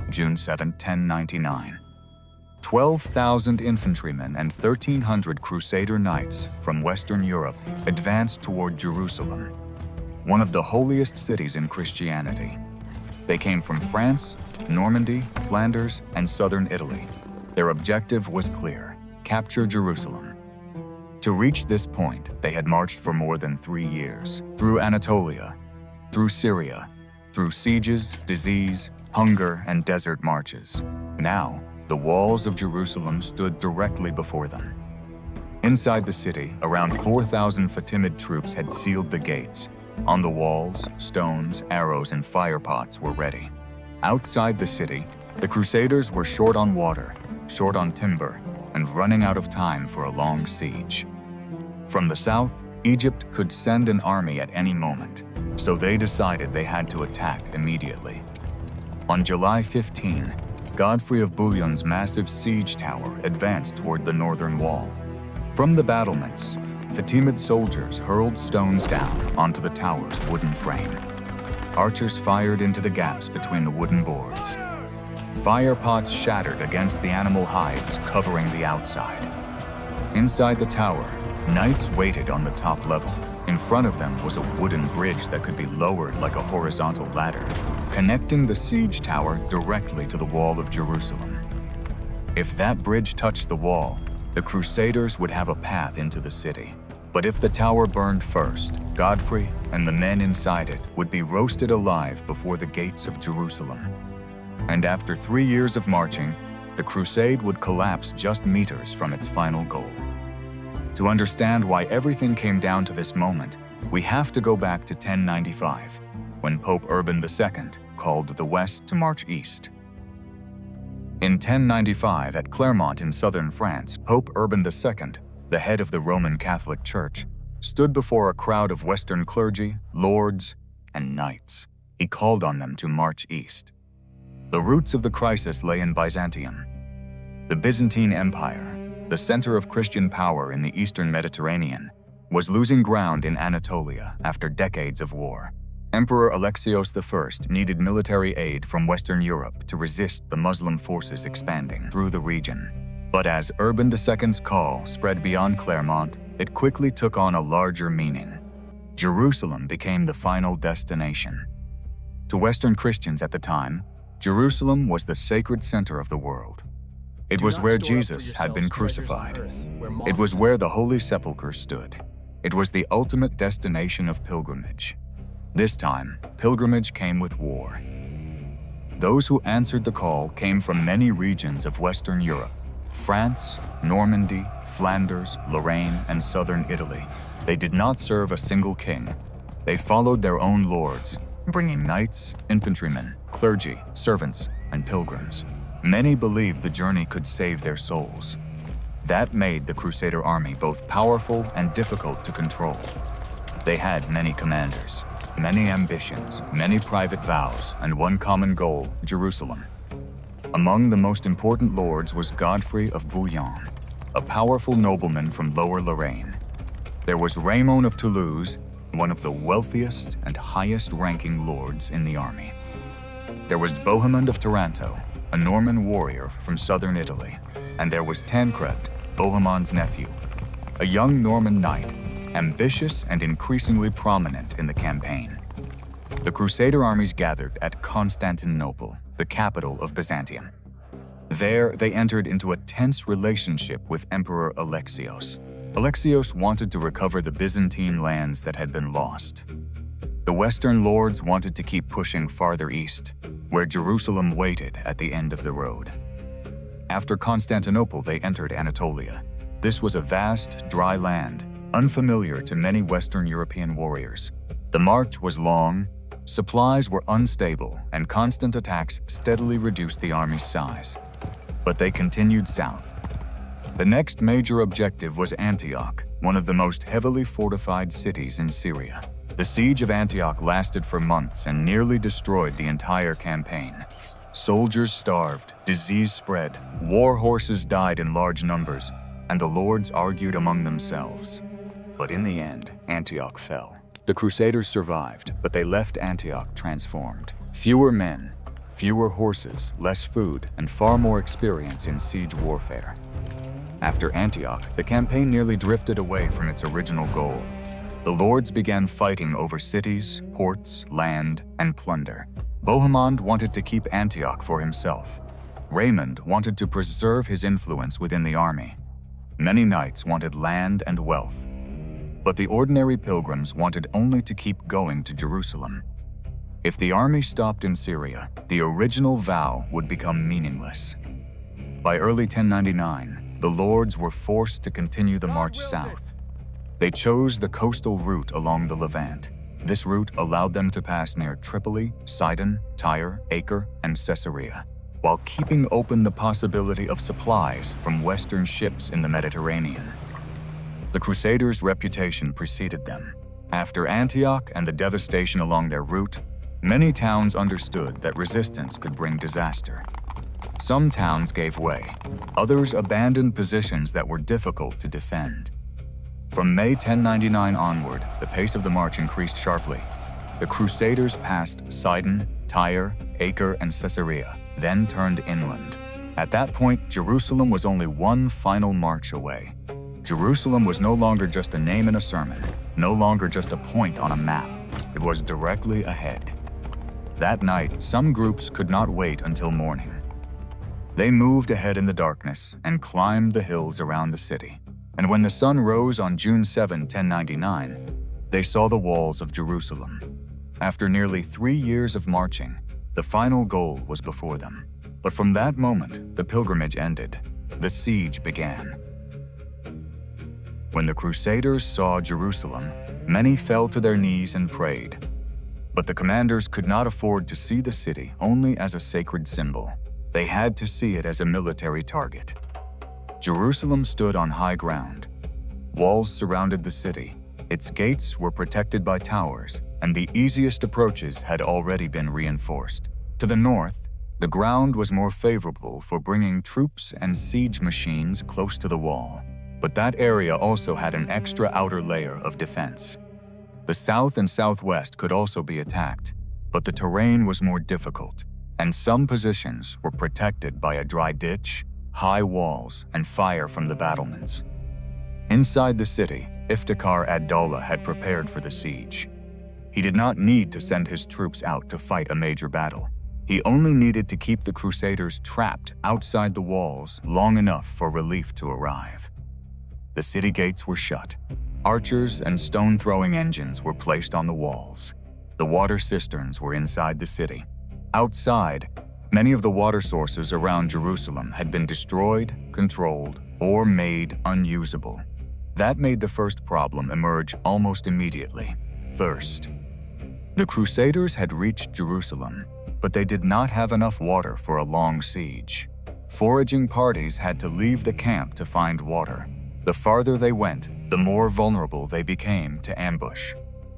June 7, 1099. 12,000 infantrymen and 1,300 Crusader knights from Western Europe advanced toward Jerusalem, one of the holiest cities in Christianity. They came from France, Normandy, Flanders, and southern Italy. Their objective was clear: capture Jerusalem. To reach this point, they had marched for more than 3 years, through Anatolia, through Syria, through sieges, disease, hunger, and desert marches. Now, the walls of Jerusalem stood directly before them. Inside the city, around 4,000 Fatimid troops had sealed the gates. On the walls, stones, arrows, and fire pots were ready. Outside the city, the Crusaders were short on water, short on timber, and running out of time for a long siege. From the south, Egypt could send an army at any moment, so they decided they had to attack immediately. On July 15, Godfrey of Bouillon's massive siege tower advanced toward the northern wall. From the battlements, Fatimid soldiers hurled stones down onto the tower's wooden frame. Archers fired into the gaps between the wooden boards. Fire pots shattered against the animal hides covering the outside. Inside the tower, knights waited on the top level. In front of them was a wooden bridge that could be lowered like a horizontal ladder, connecting the siege tower directly to the wall of Jerusalem. If that bridge touched the wall, the Crusaders would have a path into the city. But if the tower burned first, Godfrey and the men inside it would be roasted alive before the gates of Jerusalem. And after 3 years of marching, the crusade would collapse just meters from its final goal. To understand why everything came down to this moment, we have to go back to 1095, when Pope Urban II called the West to march east. In 1095, at Clermont in southern France, Pope Urban II, the head of the Roman Catholic Church, stood before a crowd of Western clergy, lords, and knights. He called on them to march east. The roots of the crisis lay in Byzantium. The Byzantine Empire, the center of Christian power in the eastern Mediterranean, was losing ground in Anatolia after decades of war. Emperor Alexios I needed military aid from Western Europe to resist the Muslim forces expanding through the region. But as Urban II's call spread beyond Clermont, it quickly took on a larger meaning. Jerusalem became the final destination. To Western Christians at the time, Jerusalem was the sacred center of the world. It was where Jesus had been crucified. It was where the Holy Sepulchre stood. It was the ultimate destination of pilgrimage. This time, pilgrimage came with war. Those who answered the call came from many regions of Western Europe: France, Normandy, Flanders, Lorraine, and southern Italy. They did not serve a single king. They followed their own lords, bringing knights, infantrymen, clergy, servants, and pilgrims. Many believed the journey could save their souls. That made the Crusader army both powerful and difficult to control. They had many commanders, many ambitions, many private vows, and one common goal: Jerusalem. Among the most important lords was Godfrey of Bouillon, a powerful nobleman from Lower Lorraine. There was Raymond of Toulouse, one of the wealthiest and highest-ranking lords in the army. There was Bohemond of Taranto, a Norman warrior from southern Italy. And there was Tancred, Bohemond's nephew, a young Norman knight, ambitious and increasingly prominent in the campaign. The Crusader armies gathered at Constantinople, the capital of Byzantium. There, they entered into a tense relationship with Emperor Alexios. Alexios wanted to recover the Byzantine lands that had been lost. The Western lords wanted to keep pushing farther east, where Jerusalem waited at the end of the road. After Constantinople, they entered Anatolia. This was a vast, dry land, unfamiliar to many Western European warriors. The march was long, supplies were unstable, and constant attacks steadily reduced the army's size. But they continued south. The next major objective was Antioch, one of the most heavily fortified cities in Syria. The siege of Antioch lasted for months and nearly destroyed the entire campaign. Soldiers starved, disease spread, war horses died in large numbers, and the lords argued among themselves. But in the end, Antioch fell. The Crusaders survived, but they left Antioch transformed. Fewer men, fewer horses, less food, and far more experience in siege warfare. After Antioch, the campaign nearly drifted away from its original goal. The lords began fighting over cities, ports, land, and plunder. Bohemond wanted to keep Antioch for himself. Raymond wanted to preserve his influence within the army. Many knights wanted land and wealth. But the ordinary pilgrims wanted only to keep going to Jerusalem. If the army stopped in Syria, the original vow would become meaningless. By early 1099, the lords were forced to continue the march south. They chose the coastal route along the Levant. This route allowed them to pass near Tripoli, Sidon, Tyre, Acre, and Caesarea, while keeping open the possibility of supplies from Western ships in the Mediterranean. The Crusaders' reputation preceded them. After Antioch and the devastation along their route, many towns understood that resistance could bring disaster. Some towns gave way. Others abandoned positions that were difficult to defend. From May 1099 onward, the pace of the march increased sharply. The Crusaders passed Sidon, Tyre, Acre, and Caesarea, then turned inland. At that point, Jerusalem was only one final march away. Jerusalem was no longer just a name in a sermon, no longer just a point on a map. It was directly ahead. That night, some groups could not wait until morning. They moved ahead in the darkness and climbed the hills around the city. And when the sun rose on June 7, 1099, they saw the walls of Jerusalem. After nearly 3 years of marching, the final goal was before them. But from that moment, the pilgrimage ended. The siege began. When the Crusaders saw Jerusalem, many fell to their knees and prayed. But the commanders could not afford to see the city only as a sacred symbol. They had to see it as a military target. Jerusalem stood on high ground. Walls surrounded the city. Its gates were protected by towers, and the easiest approaches had already been reinforced. To the north, the ground was more favorable for bringing troops and siege machines close to the wall. But that area also had an extra outer layer of defense. The south and southwest could also be attacked, but the terrain was more difficult, and some positions were protected by a dry ditch, high walls, and fire from the battlements. Inside the city, Iftikhar ad-Dawla had prepared for the siege. He did not need to send his troops out to fight a major battle. He only needed to keep the Crusaders trapped outside the walls long enough for relief to arrive. The city gates were shut. Archers and stone-throwing engines were placed on the walls. The water cisterns were inside the city. Outside, many of the water sources around Jerusalem had been destroyed, controlled, or made unusable. That made the first problem emerge almost immediately: thirst. The Crusaders had reached Jerusalem, but they did not have enough water for a long siege. Foraging parties had to leave the camp to find water. The farther they went, the more vulnerable they became to ambush.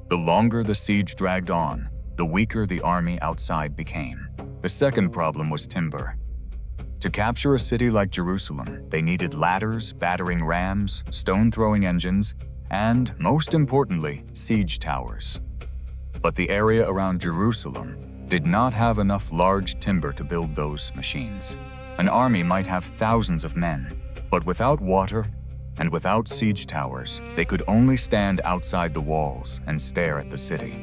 The longer the siege dragged on, the weaker the army outside became. The second problem was timber. To capture a city like Jerusalem, they needed ladders, battering rams, stone-throwing engines, and, most importantly, siege towers. But the area around Jerusalem did not have enough large timber to build those machines. An army might have thousands of men, but without water and without siege towers, they could only stand outside the walls and stare at the city.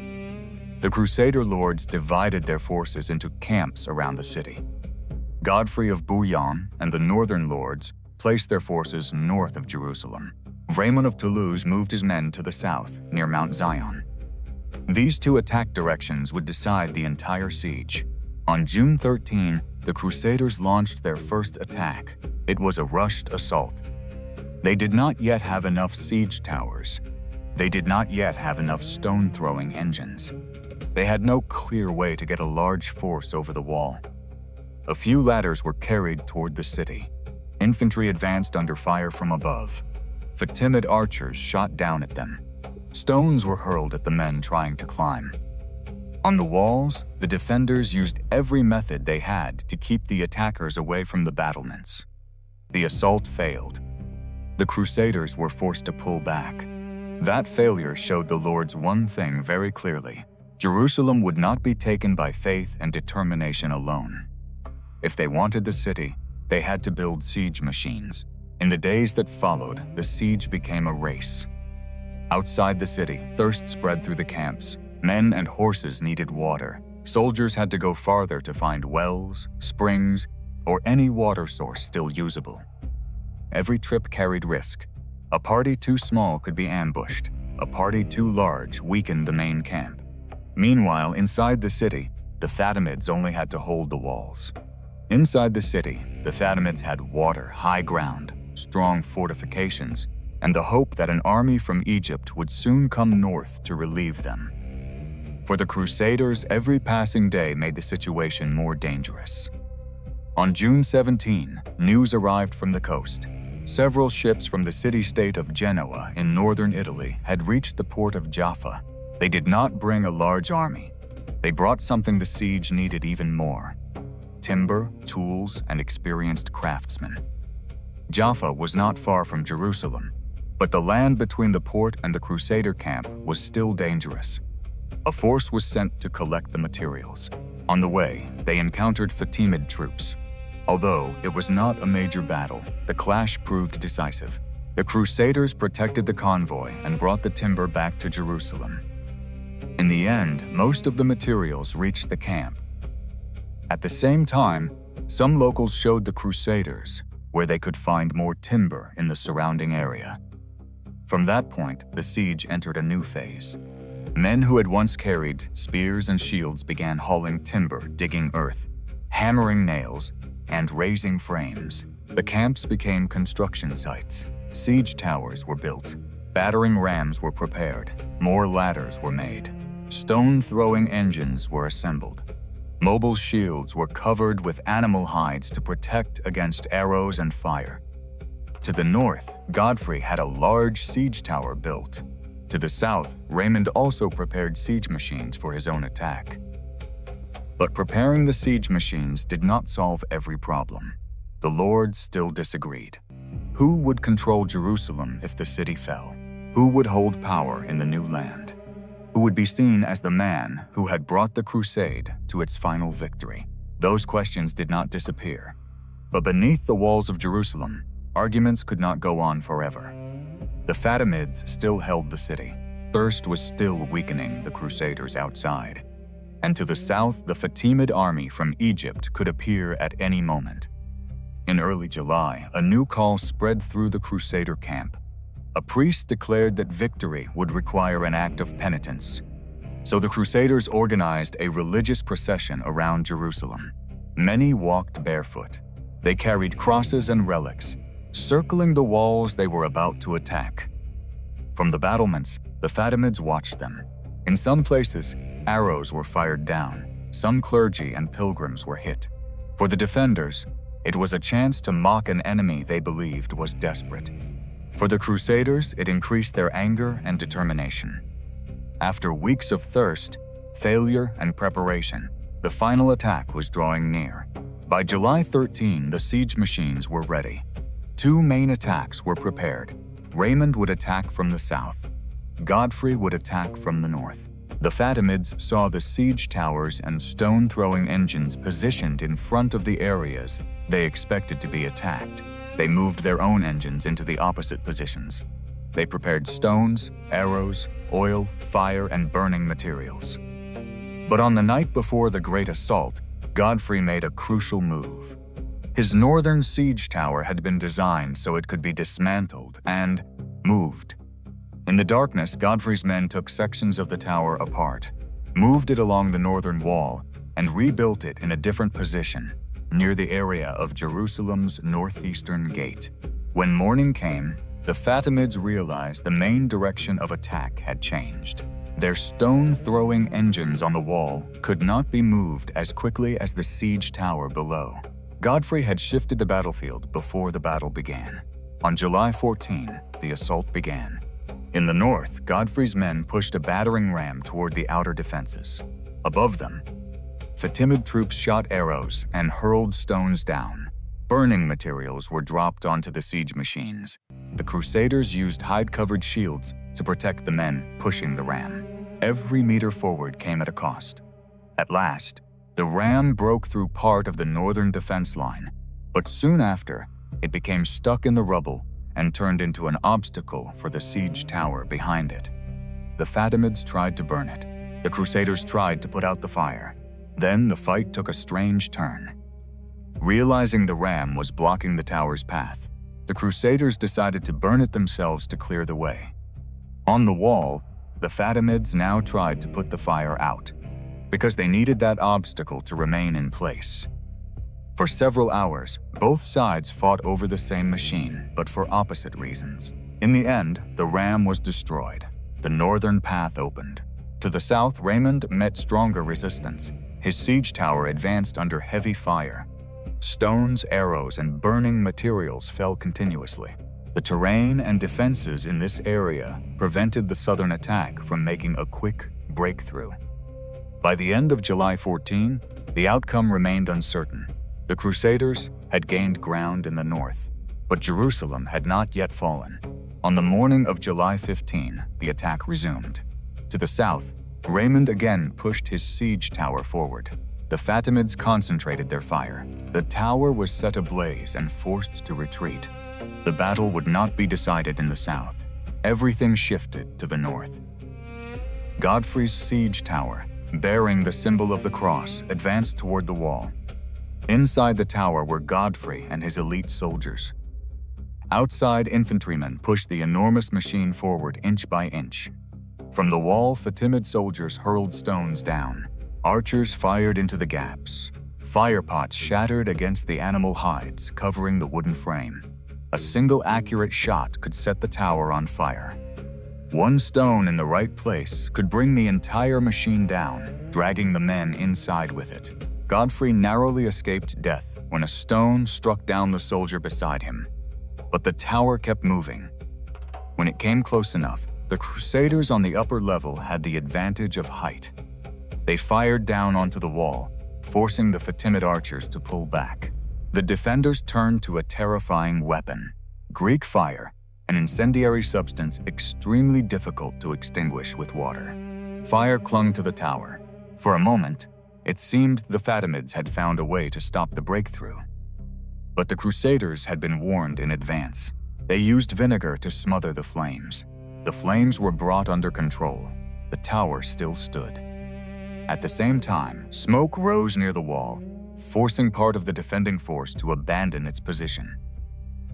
The Crusader lords divided their forces into camps around the city. Godfrey of Bouillon and the northern lords placed their forces north of Jerusalem. Raymond of Toulouse moved his men to the south, near Mount Zion. These two attack directions would decide the entire siege. On June 13, the Crusaders launched their first attack. It was a rushed assault. They did not yet have enough siege towers. They did not yet have enough stone-throwing engines. They had no clear way to get a large force over the wall. A few ladders were carried toward the city. Infantry advanced under fire from above. Fatimid archers shot down at them. Stones were hurled at the men trying to climb. On the walls, the defenders used every method they had to keep the attackers away from the battlements. The assault failed. The Crusaders were forced to pull back. That failure showed the lords one thing very clearly: Jerusalem would not be taken by faith and determination alone. If they wanted the city, they had to build siege machines. In the days that followed, the siege became a race. Outside the city, thirst spread through the camps. Men and horses needed water. Soldiers had to go farther to find wells, springs, or any water source still usable. Every trip carried risk. A party too small could be ambushed. A party too large weakened the main camp. Meanwhile, inside the city, the Fatimids only had to hold the walls. Inside the city, the Fatimids had water, high ground, strong fortifications, and the hope that an army from Egypt would soon come north to relieve them. For the Crusaders, every passing day made the situation more dangerous. On June 17, news arrived from the coast. Several ships from the city-state of Genoa in northern Italy had reached the port of Jaffa. They did not bring a large army. They brought something the siege needed even more: timber, tools, and experienced craftsmen. Jaffa was not far from Jerusalem, but the land between the port and the Crusader camp was still dangerous. A force was sent to collect the materials. On the way, they encountered Fatimid troops. Although it was not a major battle, the clash proved decisive. The Crusaders protected the convoy and brought the timber back to Jerusalem. In the end, most of the materials reached the camp. At the same time, some locals showed the Crusaders where they could find more timber in the surrounding area. From that point, the siege entered a new phase. Men who had once carried spears and shields began hauling timber, digging earth, hammering nails, and raising frames. The camps became construction sites. Siege towers were built. Battering rams were prepared. More ladders were made. Stone-throwing engines were assembled. Mobile shields were covered with animal hides to protect against arrows and fire. To the north, Godfrey had a large siege tower built. To the south, Raymond also prepared siege machines for his own attack. But preparing the siege machines did not solve every problem. The lords still disagreed. Who would control Jerusalem if the city fell? Who would hold power in the new land? Who would be seen as the man who had brought the crusade to its final victory? Those questions did not disappear. But beneath the walls of Jerusalem, arguments could not go on forever. The Fatimids still held the city. Thirst was still weakening the Crusaders outside. And to the south, the Fatimid army from Egypt could appear at any moment. In early July, a new call spread through the Crusader camp. A priest declared that victory would require an act of penitence. So the Crusaders organized a religious procession around Jerusalem. Many walked barefoot. They carried crosses and relics, circling the walls they were about to attack. From the battlements, the Fatimids watched them. In some places, arrows were fired down. Some clergy and pilgrims were hit. For the defenders, it was a chance to mock an enemy they believed was desperate. For the Crusaders, it increased their anger and determination. After weeks of thirst, failure, and preparation, the final attack was drawing near. By July 13, the siege machines were ready. Two main attacks were prepared. Raymond would attack from the south. Godfrey would attack from the north. The Fatimids saw the siege towers and stone-throwing engines positioned in front of the areas they expected to be attacked. They moved their own engines into the opposite positions. They prepared stones, arrows, oil, fire, and burning materials. But on the night before the great assault, Godfrey made a crucial move. His northern siege tower had been designed so it could be dismantled and moved. In the darkness, Godfrey's men took sections of the tower apart, moved it along the northern wall, and rebuilt it in a different position, near the area of Jerusalem's northeastern gate. When morning came, the Fatimids realized the main direction of attack had changed. Their stone-throwing engines on the wall could not be moved as quickly as the siege tower below. Godfrey had shifted the battlefield before the battle began. On July 14, the assault began. In the north, Godfrey's men pushed a battering ram toward the outer defenses. Above them, Fatimid troops shot arrows and hurled stones down. Burning materials were dropped onto the siege machines. The Crusaders used hide-covered shields to protect the men pushing the ram. Every meter forward came at a cost. At last, the ram broke through part of the northern defense line, but soon after, it became stuck in the rubble and turned into an obstacle for the siege tower behind it. The Fatimids tried to burn it. The Crusaders tried to put out the fire. Then the fight took a strange turn. Realizing the ram was blocking the tower's path, the Crusaders decided to burn it themselves to clear the way. On the wall, the Fatimids now tried to put the fire out, because they needed that obstacle to remain in place. For several hours, both sides fought over the same machine, but for opposite reasons. In the end, the ram was destroyed. The northern path opened. To the south, Raymond met stronger resistance. His siege tower advanced under heavy fire. Stones, arrows, and burning materials fell continuously. The terrain and defenses in this area prevented the southern attack from making a quick breakthrough. By the end of July 14, the outcome remained uncertain. The Crusaders had gained ground in the north, but Jerusalem had not yet fallen. On the morning of July 15, the attack resumed. To the south, Raymond again pushed his siege tower forward. The Fatimids concentrated their fire. The tower was set ablaze and forced to retreat. The battle would not be decided in the south. Everything shifted to the north. Godfrey's siege tower, bearing the symbol of the cross, advanced toward the wall. Inside the tower were Godfrey and his elite soldiers. Outside infantrymen pushed the enormous machine forward inch by inch. From the wall, Fatimid soldiers hurled stones down. Archers fired into the gaps. Firepots shattered against the animal hides, covering the wooden frame. A single accurate shot could set the tower on fire. One stone in the right place could bring the entire machine down, dragging the men inside with it. Godfrey narrowly escaped death when a stone struck down the soldier beside him. But the tower kept moving. When it came close enough, the Crusaders on the upper level had the advantage of height. They fired down onto the wall, forcing the Fatimid archers to pull back. The defenders turned to a terrifying weapon: Greek fire, an incendiary substance extremely difficult to extinguish with water. Fire clung to the tower. For a moment, it seemed the Fatimids had found a way to stop the breakthrough. But the Crusaders had been warned in advance. They used vinegar to smother the flames. The flames were brought under control. The tower still stood. At the same time, smoke rose near the wall, forcing part of the defending force to abandon its position.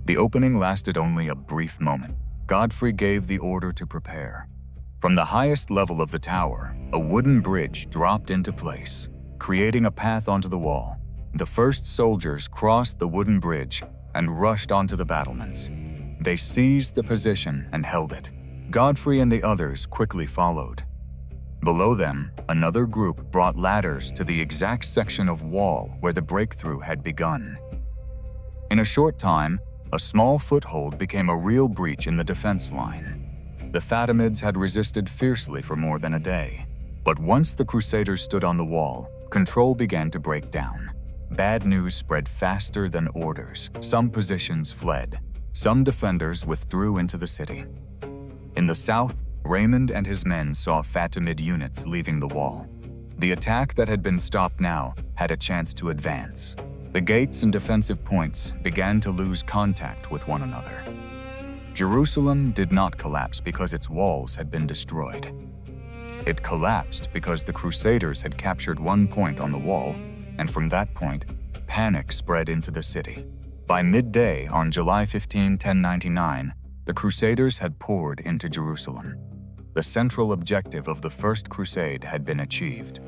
The opening lasted only a brief moment. Godfrey gave the order to prepare. From the highest level of the tower, a wooden bridge dropped into place, creating a path onto the wall. The first soldiers crossed the wooden bridge and rushed onto the battlements. They seized the position and held it. Godfrey and the others quickly followed. Below them, another group brought ladders to the exact section of wall where the breakthrough had begun. In a short time, a small foothold became a real breach in the defense line. The Fatimids had resisted fiercely for more than a day. But once the Crusaders stood on the wall, control began to break down. Bad news spread faster than orders. Some positions fled. Some defenders withdrew into the city. In the south, Raymond and his men saw Fatimid units leaving the wall. The attack that had been stopped now had a chance to advance. The gates and defensive points began to lose contact with one another. Jerusalem did not collapse because its walls had been destroyed. It collapsed because the Crusaders had captured one point on the wall, and from that point, panic spread into the city. By midday on July 15, 1099, the Crusaders had poured into Jerusalem. The central objective of the First Crusade had been achieved.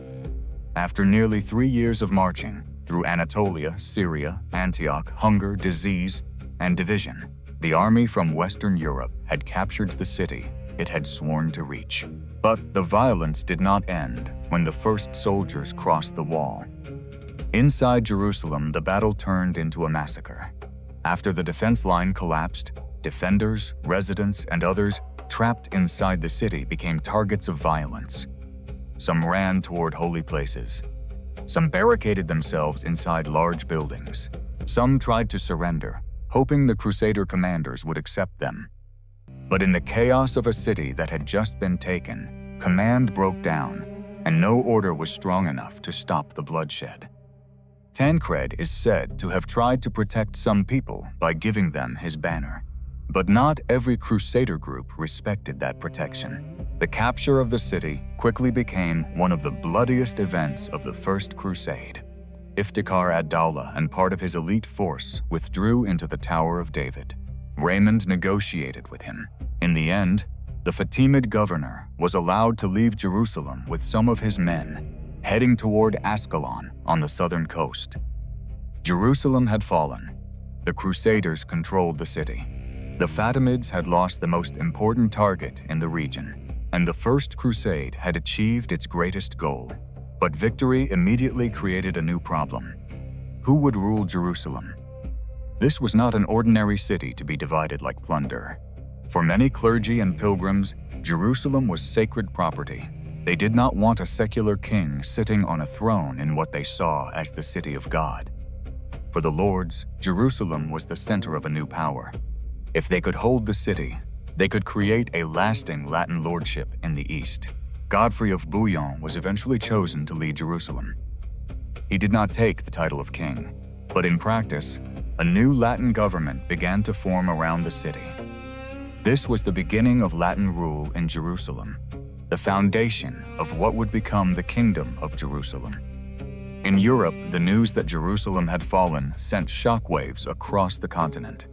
After nearly 3 years of marching through Anatolia, Syria, Antioch, hunger, disease, and division, the army from Western Europe had captured the city it had sworn to reach. But the violence did not end when the first soldiers crossed the wall. Inside Jerusalem, the battle turned into a massacre. After the defense line collapsed, defenders, residents, and others trapped inside the city became targets of violence. Some ran toward holy places. Some barricaded themselves inside large buildings. Some tried to surrender, hoping the Crusader commanders would accept them. But in the chaos of a city that had just been taken, command broke down, and no order was strong enough to stop the bloodshed. Tancred is said to have tried to protect some people by giving them his banner. But not every Crusader group respected that protection. The capture of the city quickly became one of the bloodiest events of the First Crusade. Iftikhar ad-Dawla and part of his elite force withdrew into the Tower of David. Raymond negotiated with him. In the end, the Fatimid governor was allowed to leave Jerusalem with some of his men, heading toward Ascalon on the southern coast. Jerusalem had fallen. The Crusaders controlled the city. The Fatimids had lost the most important target in the region, and the First Crusade had achieved its greatest goal. But victory immediately created a new problem. Who would rule Jerusalem? This was not an ordinary city to be divided like plunder. For many clergy and pilgrims, Jerusalem was sacred property. They did not want a secular king sitting on a throne in what they saw as the city of God. For the lords, Jerusalem was the center of a new power. If they could hold the city, they could create a lasting Latin lordship in the east. Godfrey of Bouillon was eventually chosen to lead Jerusalem. He did not take the title of king, but in practice, a new Latin government began to form around the city. This was the beginning of Latin rule in Jerusalem, the foundation of what would become the Kingdom of Jerusalem. In Europe, the news that Jerusalem had fallen sent shockwaves across the continent.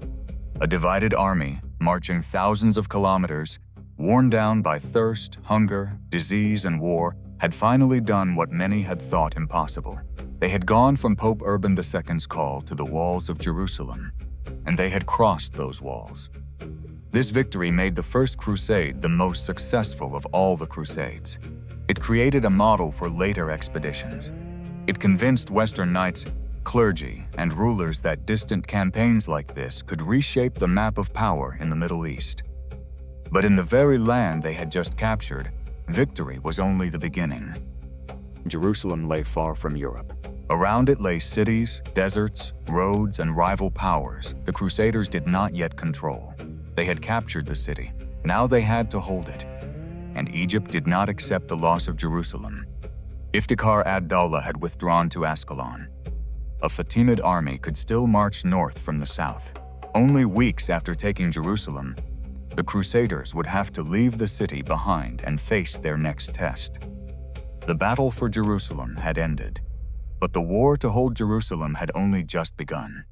A divided army, marching thousands of kilometers, worn down by thirst, hunger, disease, and war, had finally done what many had thought impossible. They had gone from Pope Urban II's call to the walls of Jerusalem, and they had crossed those walls. This victory made the First Crusade the most successful of all the Crusades. It created a model for later expeditions. It convinced Western knights, clergy, and rulers that distant campaigns like this could reshape the map of power in the Middle East. But in the very land they had just captured, victory was only the beginning. Jerusalem lay far from Europe. Around it lay cities, deserts, roads, and rival powers the Crusaders did not yet control. They had captured the city. Now they had to hold it. And Egypt did not accept the loss of Jerusalem. Iftikhar ad-Dawla had withdrawn to Ascalon. A Fatimid army could still march north from the south. Only weeks after taking Jerusalem, the Crusaders would have to leave the city behind and face their next test. The battle for Jerusalem had ended, but the war to hold Jerusalem had only just begun.